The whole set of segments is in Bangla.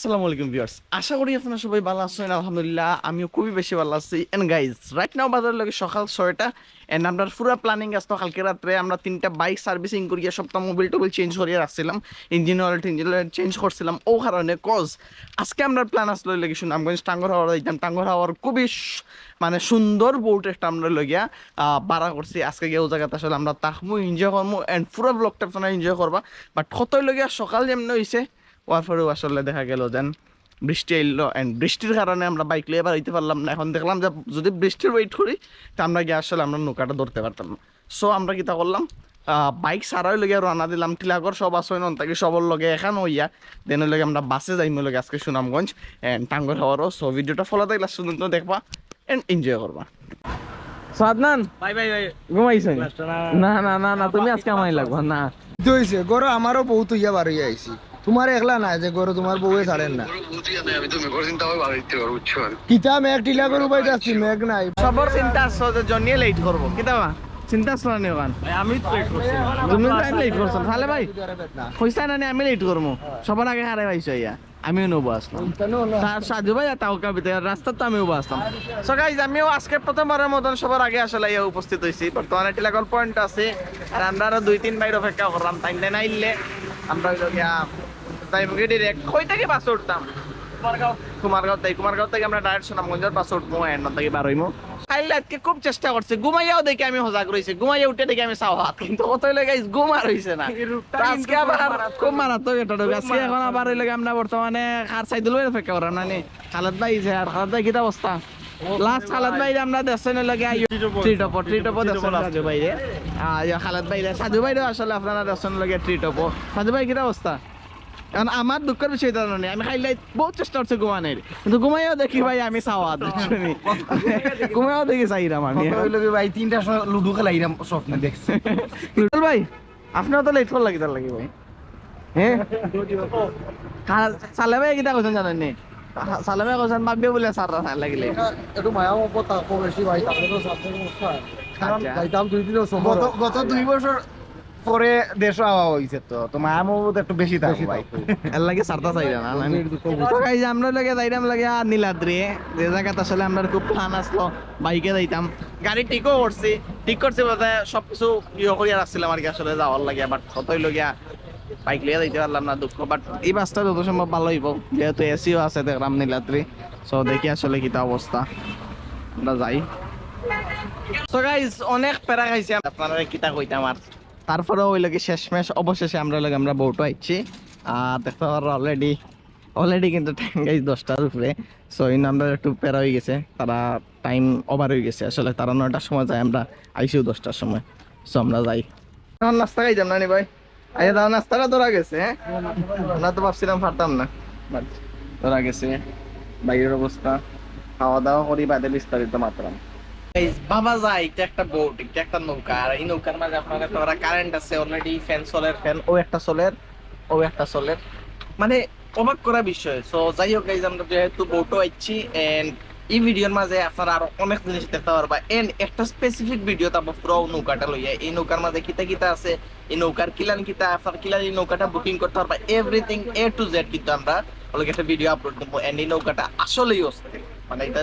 আসসালামু আলাইকুম ভিউয়ার্স, আশা করি আপনারা সবাই ভালো আছেন। আলহামদুলিল্লাহ আমিও খুবই বেশি ভালো আছি। এন্ড গাইজ রাইট নাও বাজার লাগে সকাল 6টা এন্ড আমরা পুরো প্ল্যানিং আসতো কালকে রাত্রে আমরা 3টা বাইক সার্ভিসিং করিয়া সবটা মোবাইল টোবাইল চেঞ্জ করিয়া রাখছিলাম, ইঞ্জিন অয়েল চেঞ্জ করছিলাম। ও কারণে কজ আজকে আমরা প্ল্যান আসলো লাগে সুনামগঞ্জ টাঙ্গর হাওয়া দিতাম। টাঙ্গর হাওয়ার খুবই মানে সুন্দর বোট একটা আমরা লগিয়া ভাড়া করছি। আজকে গিয়ে ও জায়গাতে আসলে আমরা তাকমু এনজয় করবো এন্ড পুরো ব্লগটা আপনারা এনজয় করবা। বাট কতই লগিয়া সকাল যেমন হয়েছে ওয়ারপরেও আসলে দেখা গেল যেন বৃষ্টি এলো অ্যান্ড বৃষ্টির কারণে আমরা বাইক লিয়ে এবার হইতে পারলাম না। এখন দেখলাম যে যদি বৃষ্টির ওয়েট করি তা আমরা গিয়ে আসলে আমরা নৌকাটা ধরতে পারতাম না। সো আমরা কিতা করলাম, বাইক সারাই লগে রানা দিলাম। টিলাগর সব আসয় নন তাকে সবর লগে এখান হইয়া দেনের লগে আমরা বাসে যাইম লগে আজকে সুনামগঞ্জ অ্যান্ড টাঙ্গর হাওয়ারও। সো ভিডিওটা ফলো থাকলে শুধু দেখবা অ্যান্ড এনজয় করবা। সো আদনান ভাই ঘুমাইছেন? না না না না, তুমি আজকে আমায় লাগবা না। হইছে গরো আমারও বহুত ইয়া বার হইয়া আইছি। তোমার একলা না যে গরো তোমার বউয়ে ছাড়েন না। কিতা মেঘ টিলা করু পাই যাচ্ছি, মেঘ নাই। সবর চিন্তা আসছো যে জনিয়ে লেট করবো কিতা চিন্তা আসলো না ওখান আমি তো লেট করছি তুমি লেট করছো তাহলে ভাই পয়সা না আমি লেট করবো। সবার আগে হারে পাইছো ইয়া আমিও নেবো আসলাম। তার সাজু ভাই তাও কাবিতে রাস্তা তো আমিও আসলাম। সো গাইজ আমিও আজকে প্রথমবারের মতন সবার আগে আসলে ইয়া উপস্থিত হয়েছি। বর্তমানে টিলাগল পয়েন্ট আছে আর আমরা আরো 2-3 বাইর অপেক্ষা করলাম। টাইম দেন আইলে আমরা যাইমুগে ডিরেক্ট কই থেকে বাসে উঠতাম কুমারগাঁও থেকে আমরা ডাইরেক্ট সুনামগঞ্জের বাসে উঠবো এন্ড থেকে বার হইমু। খাইলে আজকে খুব চেষ্টা করছে, ঘুমাইয়াও দেখে আমি সজাগ রয়েছে, ঘুমাইয়া উঠে দেখে আমি সাওয়াত, কিন্তু কতই লাগে ঘুম আর হইছে না। আজকে আবার খুব মারাত্মক এটা ঢোক। আজকে এখন আবার হইলে আমরা বর্তমানে খার সাইদুল ভাই অপেক্ষা করার না নেই। খালেদ ভাই যে আর খালেদ ভাই কিটা অবস্থা লাস্ট খালেদ ভাই আমরা দেখছেন লাগে ট্রিটপ দেখছেন সাজু ভাই রে খালেদ ভাই রে সাজু ভাই রে আসলে আপনারা দেখছেন লাগে ট্রিটপ। সাজু ভাই কিটা অবস্থা? কারণ আমার দুঃখের বিষয় তা নেই, আমি খাইলে বহুত চেষ্টা করছি ঘুমানোর, কিন্তু ঘুমাইও দেখি ভাই আমি সাওয়াত ঘুমাইও দেখি চাইরাম আমি ভাই 3টার সময় লুডো খেলাইরাম স্বপ্নে দেখছি। ভাই আপনার তো লেট কর লাগি তার লাগি ভাই। হ্যাঁ সালে ভাই কিটা কৈছেন জানেন নি? সালে ভাই কৈছেন ভাববে বলে সাররা না লাগিলে একটু মায়া মত তাকো বেশি ভাই, তাহলে তো সাথে সমস্যা। কারণ যাইতাম 2 দিনের সময় গত 2 বছর পরে দেশ আওয়া হইছে, তো মায়া মত একটু বেশি থাকো ভাই। এর লাগে সারতা চাইরা না তো গাইজ আমরা লাগে যাইতাম লাগে আর নীলাদ্রি যে জায়গাতে আসলে আমরা খুব প্ল্যান আসলো বাইকে যাইতাম। গাড়ি ঠিক করছি বলতে সবকিছু ইয়ে করিয়া রাখছিলাম আর কি আসলে যাওয়ার লাগে। বাট কতই লগিয়া বাইক লিয়ে যাইতে পারলাম না, দুঃখ। বাট এই বাসটা যত সম্ভব ভালো হইব যেহেতু এসিও আছে দেখলাম নীলাদ্রি। সো দেখি আসলে কিটা অবস্থা, আমরা যাই। সো গাইজ অনেক প্যারা খাইছি আপনারা কিটা কইতাম আর তারপরে ওই লাগে শেষমেশ অবশেষে আমরা বউটো আইছি। আর দেখতে পারো অলরেডি কিন্তু টাইম গাইজ 10টার উপরে। সো এই আমরা একটু প্যারা হয়ে গেছে, তারা টাইম ওভার হয়ে গেছে আসলে। তারা 9টার সময় যায়, আমরা আইসিও 10টার সময়। সো আমরা যাই এখন নাস্তা খাইতাম না নি ভাই? আচ্ছা তাও নাস্তাটা ধরা গেছে। হ্যাঁ আমরা তো ভাবছিলাম পারতাম না, বাট ধরা গেছে। বাইরের অবস্থা খাওয়া দাওয়া করি বাদে বিস্তারিত মাত্রাম। বাবা যায় এটা একটা বোট, এটা একটা নৌকা, আর এই নৌকার মাঝে আপনার একটা কারেন্ট আছে অলরেডি, ফ্যান ও একটা সোলের মানে অবাক করা বিষয়। সো যাই হোক গাইজ আমরা যেহেতু বোটও আইছি এন্ড এই ভিডিওর মাঝে আপনারা আরো অনেক জিনিস দেখতে পারবা। এন্ড একটা স্পেসিফিক ভিডিও তারপর পুরো নৌকাটা লইয়া এই নৌকার মাঝে কিতা আছে, এই নৌকার কিলান কিতা আপনার কিলান এই নৌকাটা বুকিং করতে পারবা, এভরিথিং A to Z কিন্তু আমরা অলরেডি একটা ভিডিও আপলোড করবো। এন্ড এই নৌকাটা আসলেই অস্থির, মানে এটা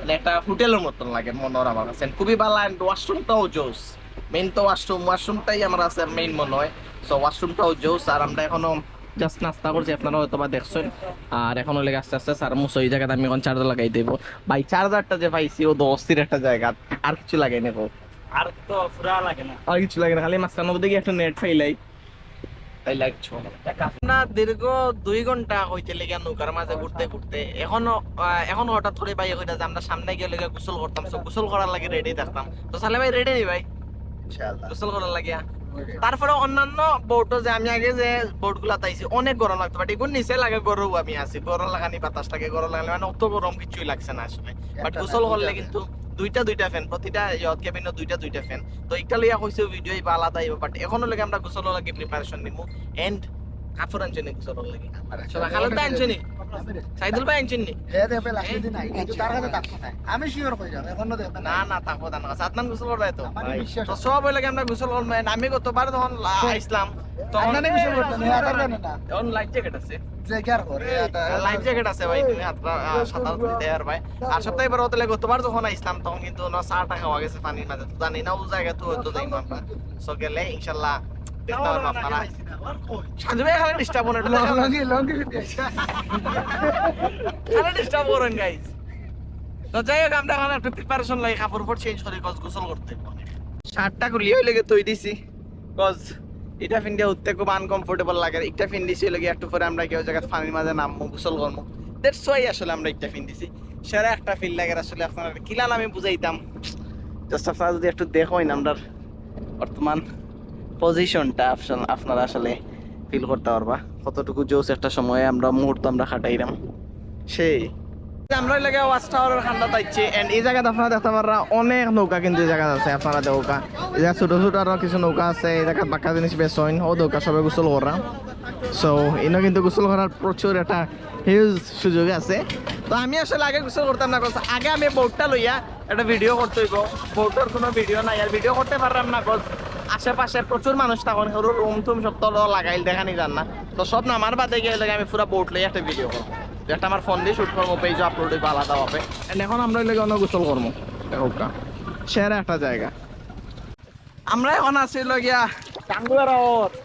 মানে একটা হোটেলের মতন লাগে মনোর আমার কাছে, খুবই ভালো। অ্যান্ড ওয়াশরুমটাও জোস, মেইন তো ওয়াশরুমটাই আমার আছে মেইন মনে হয়। সো ওয়াশরুমটাও জোস। আর আমরা এখনো জাস্ট নাস্তা করছি, আপনারা হয়তো বা দেখছেন। আর এখন লেগে আস্তে আস্তে স্যার মুসো এই জায়গাতে আমি এখন চার্জার লাগাই দেবো ভাই। চার্জারটা যে পাইছি ও তো অস্থির একটা জায়গা, আর কিছু লাগে না, আর তো পুরা লাগে না, আর কিছু লাগে না, খালি মাঝখানের মধ্যে একটা নেট ফাইলাই তাই লাগছো না। দীর্ঘ 2 ঘন্টা হইতে লেগে নৌকার মাঝে ঘুরতে এখনো হঠাৎ করে ভাই কইটা যে আমরা সামনে গিয়ে লেগে গোসল করতাম। সো গোসল করার লাগে রেডি থাকতাম। তো সালে ভাই রেডি নি ভাই ইনশাআল্লাহ গোসল করার লাগে? তারপরে অন্যান্য বোটও যে আমি আগে যে বোট গুলা তাইছি অনেক গরম লাগতো, বাট এগুলো নিচে লাগে গরম আমি আছি, গরম লাগানি বাতাসটাকে গরম লাগালে মানে অত গরম কিছুই লাগছে না আসলে। বাট গোসল করলে কিন্তু দুইটা ফ্যান, প্রতিটা ইয়ত কেবিনে দুইটা ফ্যান। তো একটা লইয়া কইছে ভিডিও বা আলাদা আইব, বাট এখনো লাগে আমরা গোসল লাগে প্রিপারেশন নিমু। এন্ড কাপড় আনছনি গোসল লাগে খালাদা আনছনি সাইদুল ভাই আনছেন নি আমি শিওর হয়ে যাবো এখনো দেখবেন না না থাকবো তার কাছে আদনান গোসল করবে তো আমার বিশ্বাস তো সব হইলে আমরা গোসল করবো আমি গতবার যখন আসলাম তখন আপনারা গোসল করতেন, এটা জানে না। তখন লাইফ জ্যাকেট আছে যে কার করে লাইফ জ্যাকেট আছে ভাই তুমি সাঁতার দিতে আর ভাই আর সপ্তাহে এবার হতে গতবার যখন আসলাম তখন কিন্তু 4 টাকা হয়ে গেছে পানির মাঝে তো জানি না ও জায়গা তো হয়তো যাইম আমরা সো গেলে ইনশাল্লাহ দেখতে পারবো আপনারা সাজু ভাই খালি ডিস্টার্ব হন এটা খালি ডিস্টার্ব করেন গাইস তো যাই হোক আমরা এখন একটু প্রিপারেশন লাগে কাপড় পর চেঞ্জ করে গোসল করতে শার্টটা খুলিয়ে হইলে তৈ দিছি কজ এটা ফিন্ডিয়া উঠতে খুব আনকমফোর্টেবল লাগে একটা ফিন্ডিছি হইলে একটু পরে আমরা কেউ জায়গায় পানির মাঝে নামবো গোসল করবো দ্যাটস ওয়াই আসলে আমরা একটা ফিন্ডিছি সেরা একটা ফিল লাগে আসলে আপনারা কিলান আমি বুঝাইতাম জাস্ট আপনারা যদি একটু দেখেন আমরা বর্তমান পজিশনটা আপনারা আসলে ফিল করতে পারবা কতটুকু জোস একটা সময়ে আমরা মুহূর্ত আমরা কাটাইলাম সেই আমরা লাগে ওয়াচ টাওয়ারের খান্ডা পাইছি এন্ড এই জায়গাতে আপনারা দেখতে পাররা অনেক নৌকা কিন্তু এই জায়গা আছে আপনারা নৌকা এই জায়গা ছোট ছোট আরো কিছু নৌকা আছে এই জায়গা বাক্কা জিনিস বেশ হইন ও নৌকা সবাই গোসল করা সো ইনো কিন্তু গোসল করার প্রচুর একটা হিউজ সুযোগ আছে তো আমি আসলে আগে গোসল করতাম না আগে আমি বোটটা লইয়া একটা ভিডিও করতে হইব বোটের কোনো ভিডিও নাই আর ভিডিও করতে পারলাম না আশেপাশে প্রচুর মানুষ তখন সরু রুম টুম সব তো লাগাইল দেখানি যান না তো সব না আমার বাদে গিয়ে আমি পুরো বোট লইয়া একটা ভিডিও করবো যেটা আমার ফোন দিয়ে শুট করবো পেজ আপলোড হইব আলাদা হবে এখন আমরা লেগে অন্য গোসল করবো দেখো সেরা একটা জায়গা আমরা এখন আছি লগিয়া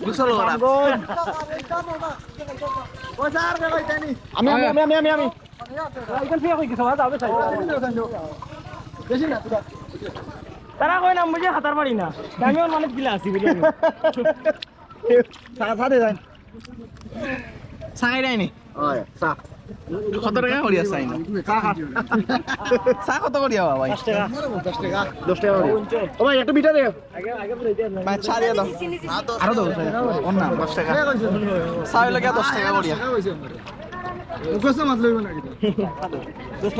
গোসল করা আমি তারা কয় না মুঝে হাতার পারি না আমি ওর মানুষ গিলা আছি বুঝলি চাই দেয়নি কত টাকা করিয়া চাই না চা কত করিয়া ভাই 10 টাকা ও ভাই একটু বিটা দে ভাই চা দিয়ে দাও আরো দাও অন্য 10 টাকা চা লাগে 10 টাকা করিয়া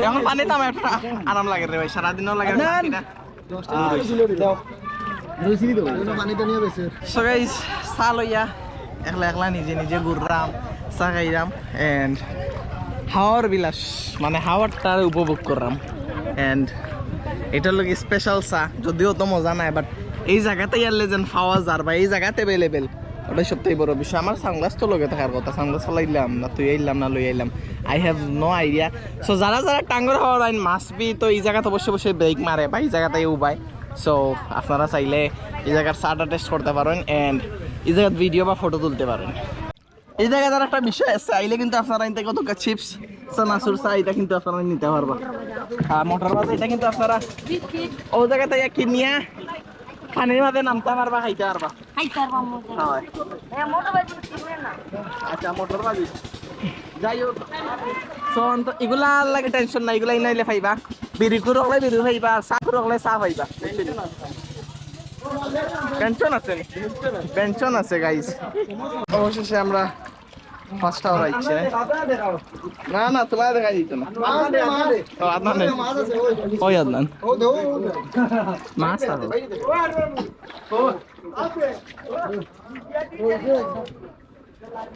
এখন পানি দাম একটা আরাম লাগে রে ভাই সারাদিনও লাগে না সো গাইস চা লইয়া একলা একলা নিজে নিজে ঘুরলাম চা খাইলাম এন্ড হাওয়ার বিলাস মানে হাওয়ারটার উপভোগ করলাম এন্ড এটার লোক স্পেশাল চা যদিও তো মজা নাই বাট এই জায়গাতে ইয়ারলে যেন পাওয়া যার বা এই জায়গাতে অ্যাভেলেবেল ওটাই সবথেকে বড় বিষয় আমার সানগ্লাস তো লগে থাকার কথা সানগ্লাস লাইলাম না তুই আইলাম না লই আইলাম I have no idea so যারা যারা টাঙ্গর হাওয়ার আইন মাস্ট বি তো এই জায়গাতে অবশ্যই অবশ্যই ব্রেক মারে বা এই জায়গাতে উবায় সো আপনারা চাইলে এই জায়গার চাটা টেস্ট করতে পারেন এন্ড এই জায়গার ভিডিও বা ফটো তুলতে পারেন এই জায়গায় তার একটা বিষয় আছে আইলে কিন্তু আপনারা ইনতে কত চিপস চানাচুর চা এটা কিন্তু আপনারা নিতে পারবা আর মোটর বাস এটা কিন্তু আপনারা ও জায়গা থেকে কিনিয়া পানির মাঝে নামতে পারবা খাইতে পারবা আচ্ছা মোটর বাজি যাই হোক শোন তো এগুলা লাগে টেনশন নাই এগুলা ইনাইলে পাইবা বিড়ি কুরকলে বিড়ি পাইবা চা কুরকলে চা পাইবা টেনশন আছে টেনশন আছে গাইস অবশেষে আমরা ফার্স্ট আওয়ার আইছে না না তোমার দেখা দিত না ও আদনান ওই আদনান মাছ আছে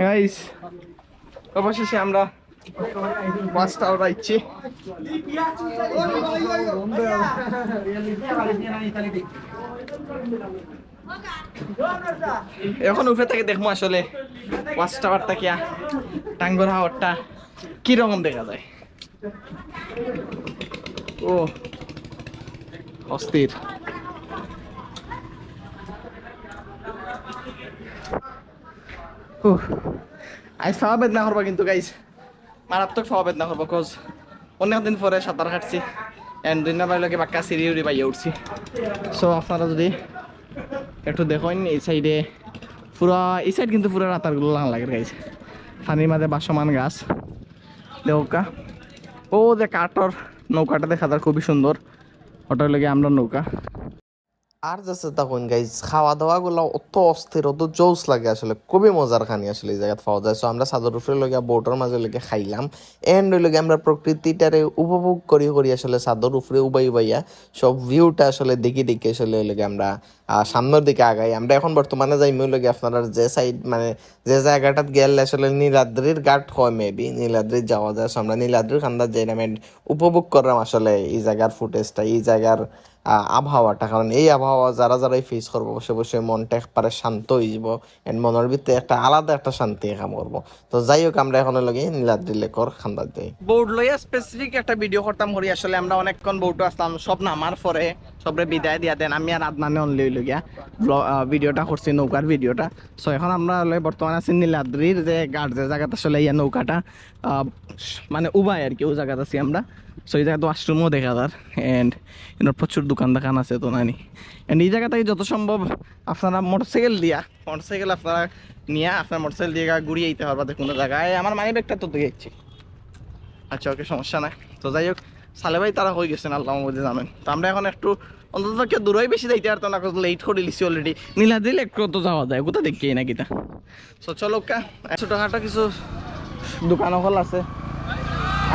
গাইস অবশেষে আমরা ফার্স্ট আওয়ার আইছি এখন উপরে থেকে দেখবো আসলে ওয়াচ টাওয়ারটা কিয়া টাঙ্গর হাওয়ারটা কিরকম দেখা যায় ও অস্থির আজ খাওয়া বেদনা করবো কিন্তু গাইস মারাত্মক খাওয়া বেদনা করবো কজ অনেকদিন পরে সাঁতার কাটছি এন্ড 2 নাম্বার লগে বাক্কা সিঁড়ি উড়ি পাইয়া উঠছি সো আপনারা যদি একটু দেখুন এই সাইডে পুরা এই সাইড কিন্তু পুরো রাতারগুলো লাগে গাইছে পানির মাঝে বাসমান গাছ নৌকা ও যে কাঠর নৌকাটা দেখা যায় খুবই সুন্দর ওটার লেগে আমরা নৌকা আর যাচ্ছে তখন গাইজ খাওয়া দাওয়া গুলো অত অস্থির অত জোস লাগে আসলে খুবই মজার খানি আসলে এই জায়গায় পাওয়া যায়। সো আমরা চাদর উপরে লগিয়া বোটের মাঝে লেগে খাইলাম এন্ড ওই লগে আমরা প্রকৃতিটারে উপভোগ করি করি আসলে চাদর উপরে উবাইয়া সব ভিউটা আসলে দেখি দেখি আসলে ওই লগে আমরা সামনের দিকে আগাই। আমরা এখন বর্তমানে যাই ওই লগে আপনারা যে সাইড মানে যে জায়গাটাত গেলে আসলে নীলাদ্রির ঘাট হয় মেবি নীলাদ্রির যাওয়া যায়। সো আমরা নীলাদ্রির খান্দার যাইলাম এন্ড উপভোগ করলাম আসলে এই জায়গার ফুটেজটা এই জায়গার আবহাওয়াটা। কারণ এই আবহাওয়া যারা যারাই ফেস করবো বসে বসে মনটা একবারে শান্ত হয়ে যাব এন্ড মনের ভিতরে একটা আলাদা একটা শান্তি কাম করবো। তো যাই হোক আমরা এখন লগে নীলাদ্রি লেকর খান্দার যাই। বোর্ড লইয়া স্পেসিফিক একটা ভিডিও করতাম করি আসলে আমরা অনেকক্ষণ বোর্ডও আসলাম সব নামার পরে সবরে বিদায় দিয়া দেন আমি আর আদনানে অনলি লগিয়া ভিডিওটা করছি নৌকার ভিডিওটা। সো এখন আমরা বর্তমানে আছি নীলাদ্রির যে গাড় যে জায়গাটা আসলে ইয়া নৌকাটা মানে উবাই আর কি ওই জায়গাতে আছি আমরা। সো এই জায়গাতে ওয়াশরুমও দেখা যার এন্ড এর প্রচুর দোকান দোকান আছে তো নানি এন্ড এই জায়গা থেকে যত সম্ভব আপনারা মোটরসাইকেল আপনারা নিয়ে আপনার মোটরসাইকেল দিয়ে ঘুরিয়ে যেতে পারবা কোনো জায়গায়। আমার মানি ব্যাগটা তো দিয়েছি আচ্ছা ওকে সমস্যা নাই। তো যাই হোক সালে ভাই তারা হয়ে গেছেন আল্লাহ মধ্যে জানেন। তো আমরা এখন একটু অন্তত কেউ দূরই বেশি যাইতে পারতাম না লেট করে দিচ্ছি অলরেডি। নীলাদ্রি একটু তো যাওয়া যায় কোথা দেখি না কিতা। সো চলো ছোটোখাটো কিছু দোকান হল আছে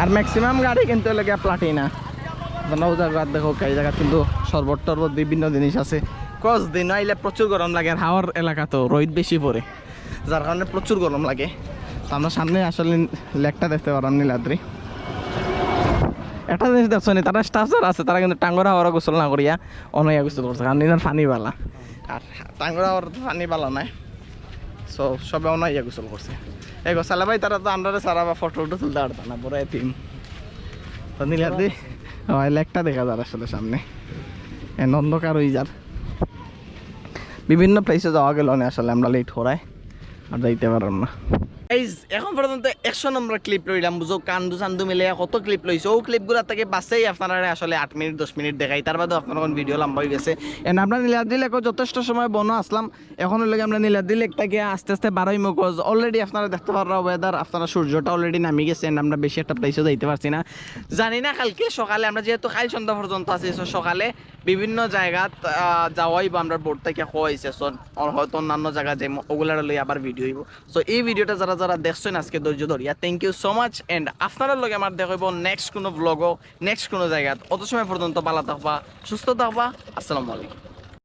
আর ম্যাক্সিমাম গাড়ি কিন্তু লাগে প্লাটিনা জায়গা দেখো এই জায়গা কিন্তু শরবত টরবত বিভিন্ন জিনিস আছে। কস দিন আইলে প্রচুর গরম লাগে আর হাওয়ার এলাকা তো রোদ বেশি পড়ে যার কারণে প্রচুর গরম লাগে। তো আমরা সামনে আসলে লেকটা দেখতে পারলাম নীলাদ্রি। একটা জিনিস দেখছো নি তারা স্টাফ যারা আছে তারা কিন্তু টাঙ্গরা হাওয়ার গোসল না করিয়া অনয়া গোসল করছে কারণ নিজের পানি বালা আর টাঙ্গরা হাওয়ার পানি বালা নাই। সো সবে অনয়া গোসল করছে এগো সালা ভাই তারা তো আমরা সারা বা ফটো তুলতে পারতাম না বড় এতিম। তো নীলাদ্রি লেকটা দেখা যার আসলে সামনে অন্ধকার হয়ে যার বিভিন্ন প্লেসে যাওয়া গেল না আসলে আমরা লেট করাই আর যাইতে পারলাম না। এখন পর্যন্ত 100 নম্বর ক্লিপ লইলাম বুঝো কান্দু চান্দু মিলে কত ক্লিপ লইছে ও ক্লিপগুলো থেকে বাসেই আপনারা আসলে 8 মিনিট 10 মিনিট দেখাই তার বাদে আপনার কোন ভিডিও লম্বা হয়ে গেছে। এন্ড আমরা নীলাদ্রি লেকও যথেষ্ট সময় বনো আসলাম এখন লাগে আমরা নীলাদ্রি লেকটাকে আস্তে আস্তে বারোই মুখোজ অলরেডি আপনারা দেখতে পাররা ওয়েদার আপনারা সূর্যটা অলরেডি নামি গেছে এন্ড আমরা বেশি একটা প্লেসে যাইতে পারছি না জানি না কালকে সকালে আমরা যেহেতু কাল সন্ধ্যা পর্যন্ত আছি সকালে বিভিন্ন জায়গাত যাওয়াই বা আমরা বোর্ড থেকে হয়েছে হয়তো অন্যান্য জায়গা যে ওগুলার লই আবার ভিডিও হইব। সো এই ভিডিওটা যারা যারা দেখছেন আজকে ধৈর্য ধরিয়া thank you so much and আপনারা লগে আমার দেখাইব নেক্সট কোনো ব্লগও নেক্সট কোনো জায়গাত অত সময় পর্যন্ত ভালো থাকবা সুস্থ থাকবা। আসসালামু আলাইকুম।